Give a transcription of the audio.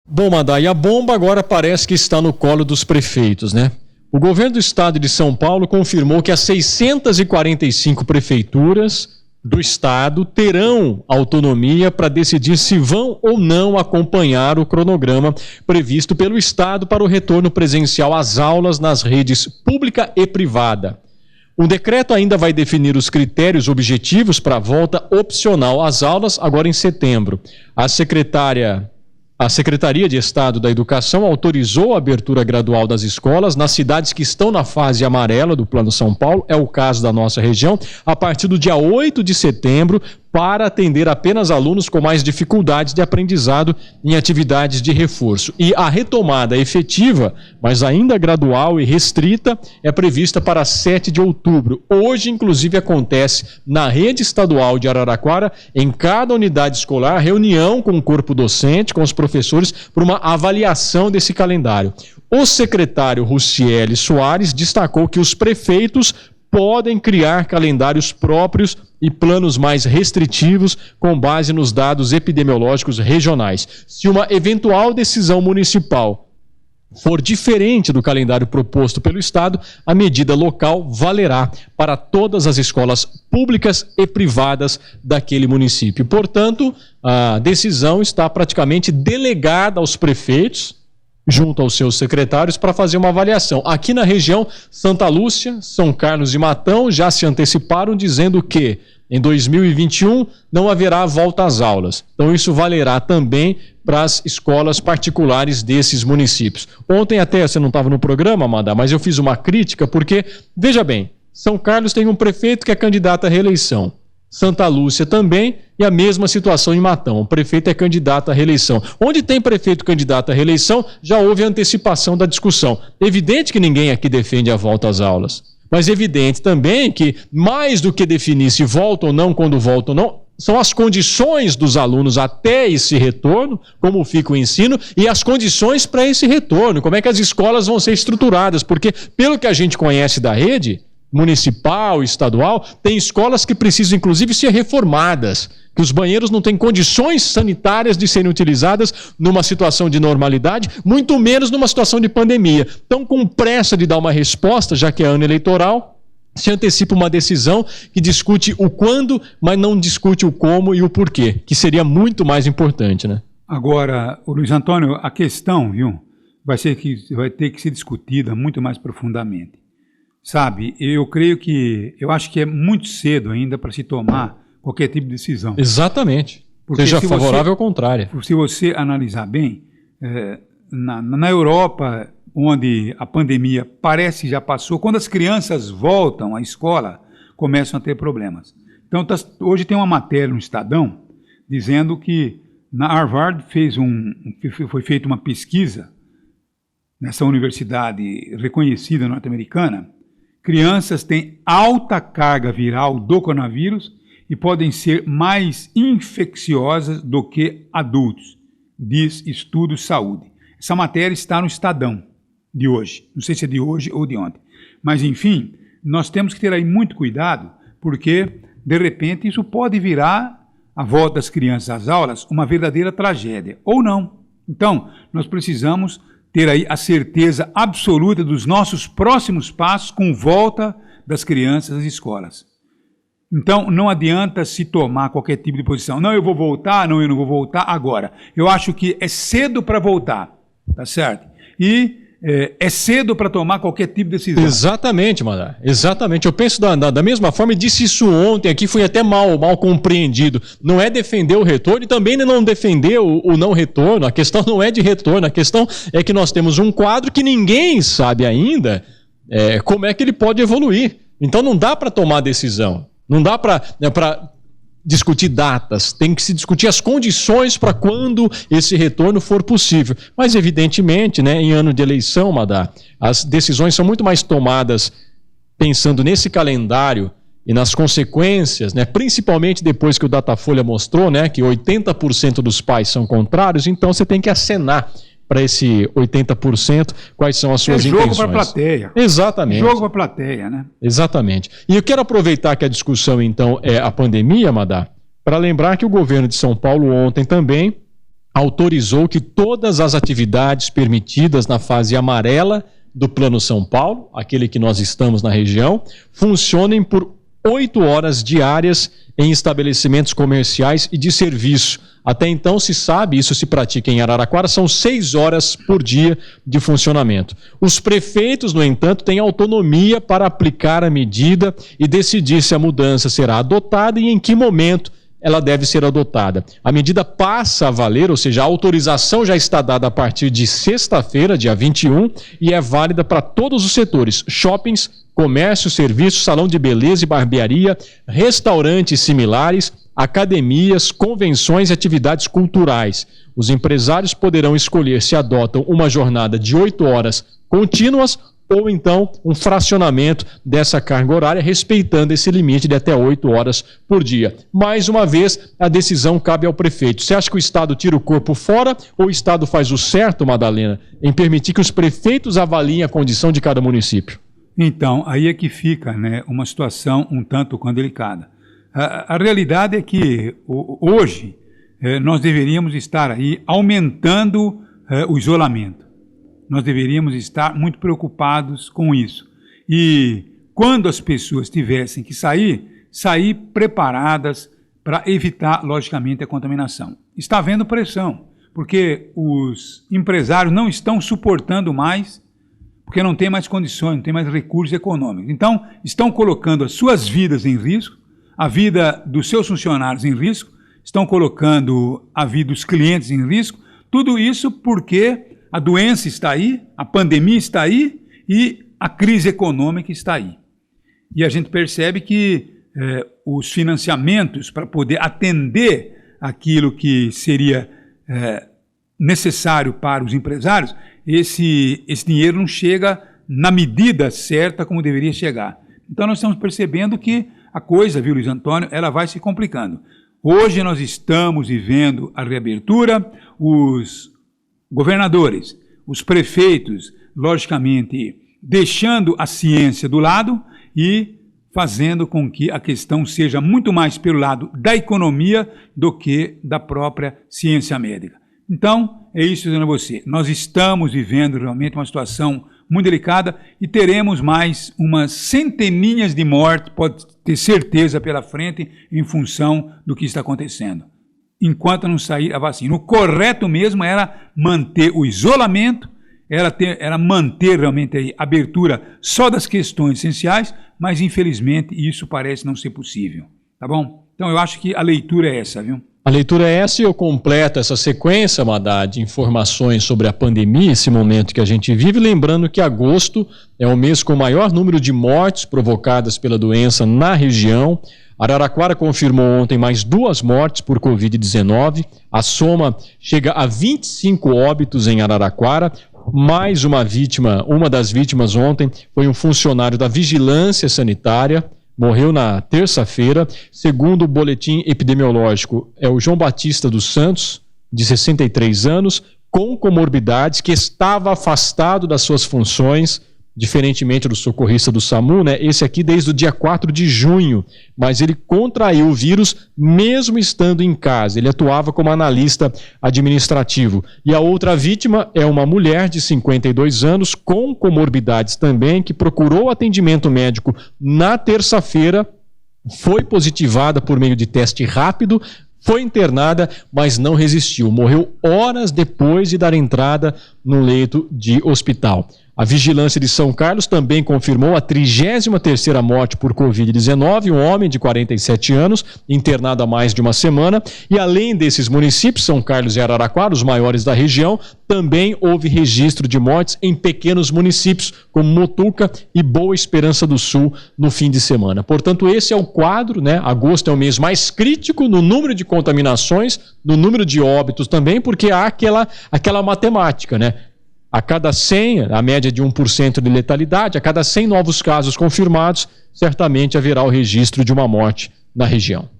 Bom, Madá, e a bomba agora parece que está no colo dos prefeitos, né? O governo do estado de São Paulo confirmou que as 645 prefeituras do estado terão autonomia para decidir se vão ou não acompanhar o cronograma previsto pelo estado para o retorno presencial às aulas nas redes pública e privada. O decreto ainda vai definir os critérios objetivos para a volta opcional às aulas agora em setembro. A Secretaria de Estado da Educação autorizou a abertura gradual das escolas nas cidades que estão na fase amarela do Plano São Paulo, é o caso da nossa região, a partir do dia 8 de setembro, para atender apenas alunos com mais dificuldades de aprendizado em atividades de reforço. E a retomada efetiva, mas ainda gradual e restrita, é prevista para 7 de outubro. Hoje, inclusive, acontece na rede estadual de Araraquara, em cada unidade escolar, reunião com o corpo docente, com os professores, para uma avaliação desse calendário. O secretário Rucieli Soares destacou que os prefeitos podem criar calendários próprios e planos mais restritivos com base nos dados epidemiológicos regionais. Se uma eventual decisão municipal for diferente do calendário proposto pelo Estado, a medida local valerá para todas as escolas públicas e privadas daquele município. Portanto, a decisão está praticamente delegada aos prefeitos, junto aos seus secretários, para fazer uma avaliação. Aqui na região, Santa Lúcia, São Carlos e Matão já se anteciparam dizendo que em 2021 não haverá volta às aulas. Então isso valerá também para as escolas particulares desses municípios. Ontem até, você não estava no programa, Amanda, mas eu fiz uma crítica porque, veja bem, São Carlos tem um prefeito que é candidato à reeleição. Santa Lúcia também, e a mesma situação em Matão. O prefeito é candidato à reeleição. Onde tem prefeito candidato à reeleição, já houve antecipação da discussão. Evidente que ninguém aqui defende a volta às aulas, mas evidente também que, mais do que definir se volta ou não, quando volta ou não, são as condições dos alunos até esse retorno, como fica o ensino, e as condições para esse retorno, como é que as escolas vão ser estruturadas, porque, pelo que a gente conhece da rede municipal, estadual, tem escolas que precisam, inclusive, ser reformadas, que os banheiros não têm condições sanitárias de serem utilizadas numa situação de normalidade, muito menos numa situação de pandemia. Então, com pressa de dar uma resposta, já que é ano eleitoral, se antecipa uma decisão que discute o quando, mas não discute o como e o porquê, que seria muito mais importante, né? Agora, Luiz Antônio, a questão, viu, vai ter que ser discutida muito mais profundamente. Sabe, eu acho que é muito cedo ainda para se tomar qualquer tipo de decisão. Exatamente. Porque seja favorável ou contrária. Se você analisar bem, na Europa, onde a pandemia parece já passou, quando as crianças voltam à escola, começam a ter problemas. Então, hoje tem uma matéria no Estadão dizendo que na Harvard foi feita uma pesquisa nessa universidade reconhecida norte-americana. Crianças têm alta carga viral do coronavírus e podem ser mais infecciosas do que adultos, diz Estudo Saúde. Essa matéria está no Estadão de hoje, não sei se é de hoje ou de ontem. Mas, enfim, nós temos que ter aí muito cuidado, porque, de repente, isso pode virar a volta das crianças às aulas uma verdadeira tragédia, ou não. Então, nós precisamos ter aí a certeza absoluta dos nossos próximos passos com volta das crianças às escolas. Então, não adianta se tomar qualquer tipo de posição. Não, eu vou voltar, não, eu não vou voltar agora. Eu acho que é cedo para voltar, tá certo? E é cedo para tomar qualquer tipo de decisão. Exatamente, Madá. Exatamente. Eu penso da mesma forma, e disse isso ontem aqui, fui até mal compreendido. Não é defender o retorno e também não defender o não retorno. A questão não é de retorno, a questão é que nós temos um quadro que ninguém sabe ainda como é que ele pode evoluir. Então não dá para tomar decisão. Não dá para discutir datas, tem que se discutir as condições para quando esse retorno for possível. Mas, evidentemente, né, em ano de eleição, Madá, as decisões são muito mais tomadas pensando nesse calendário e nas consequências, né, principalmente depois que o Datafolha mostrou, né, que 80% dos pais são contrários, então você tem que acenar para esse 80%, quais são as suas intenções. É jogo para a plateia. Exatamente. Jogo para a plateia, né? Exatamente. E eu quero aproveitar que a discussão, então, é a pandemia, Madá, para lembrar que o governo de São Paulo ontem também autorizou que todas as atividades permitidas na fase amarela do Plano São Paulo, aquele que nós estamos na região, funcionem por 8 horas diárias em estabelecimentos comerciais e de serviço. Até então se sabe, isso se pratica em Araraquara, são 6 horas por dia de funcionamento. Os prefeitos, no entanto, têm autonomia para aplicar a medida e decidir se a mudança será adotada e em que momento ela deve ser adotada. A medida passa a valer, ou seja, a autorização já está dada a partir de sexta-feira, dia 21, e é válida para todos os setores: shoppings, comércio, serviços, salão de beleza e barbearia, restaurantes similares, academias, convenções e atividades culturais. Os empresários poderão escolher se adotam uma jornada de 8 horas contínuas ou então um fracionamento dessa carga horária, respeitando esse limite de até 8 horas por dia. Mais uma vez, a decisão cabe ao prefeito. Você acha que o Estado tira o corpo fora ou o Estado faz o certo, Madalena, em permitir que os prefeitos avaliem a condição de cada município? Então, aí é que fica, né, uma situação um tanto quanto delicada. A realidade é que hoje nós deveríamos estar aí aumentando o isolamento. Nós deveríamos estar muito preocupados com isso. E quando as pessoas tivessem que sair preparadas para evitar, logicamente, a contaminação. Está havendo pressão, porque os empresários não estão suportando mais, porque não tem mais condições, não tem mais recursos econômicos. Então, estão colocando as suas vidas em risco, a vida dos seus funcionários em risco, estão colocando a vida dos clientes em risco, tudo isso porque a doença está aí, a pandemia está aí e a crise econômica está aí. E a gente percebe que os financiamentos para poder atender aquilo que seria necessário para os empresários, esse dinheiro não chega na medida certa como deveria chegar. Então nós estamos percebendo que a coisa, viu, Luiz Antônio, ela vai se complicando. Hoje nós estamos vivendo a reabertura, os governadores, os prefeitos, logicamente, deixando a ciência do lado e fazendo com que a questão seja muito mais pelo lado da economia do que da própria ciência médica. Então, é isso dizendo a você. Nós estamos vivendo realmente uma situação muito delicada e teremos mais umas centeninhas de mortes, pode ter certeza, pela frente, em função do que está acontecendo. Enquanto não sair a vacina. O correto mesmo era manter o isolamento, era manter realmente a abertura só das questões essenciais, mas infelizmente isso parece não ser possível, tá bom? Então eu acho que a leitura é essa, viu? A leitura é essa e eu completo essa sequência, Madá, de informações sobre a pandemia, esse momento que a gente vive, lembrando que agosto é o mês com o maior número de mortes provocadas pela doença na região. Araraquara confirmou ontem mais 2 mortes por Covid-19. A soma chega a 25 óbitos em Araraquara. Mais uma vítima, uma das vítimas ontem foi um funcionário da Vigilância Sanitária, morreu na terça-feira. Segundo o boletim epidemiológico, é o João Batista dos Santos, de 63 anos, com comorbidades, que estava afastado das suas funções, diferentemente do socorrista do SAMU, né? Esse aqui desde o dia 4 de junho, mas ele contraiu o vírus mesmo estando em casa. Ele atuava como analista administrativo. E a outra vítima é uma mulher de 52 anos com comorbidades também, que procurou atendimento médico na terça-feira, foi positivada por meio de teste rápido, foi internada, mas não resistiu. Morreu horas depois de dar entrada no leito de hospital. A Vigilância de São Carlos também confirmou a 33ª morte por Covid-19, um homem de 47 anos, internado há mais de uma semana. E além desses municípios, São Carlos e Araraquara, os maiores da região, também houve registro de mortes em pequenos municípios, como Mutuca e Boa Esperança do Sul, no fim de semana. Portanto, esse é o quadro, né? Agosto é o mês mais crítico no número de contaminações, no número de óbitos também, porque há aquela matemática, né? A cada 100, a média de 1% de letalidade, a cada 100 novos casos confirmados, certamente haverá o registro de uma morte na região.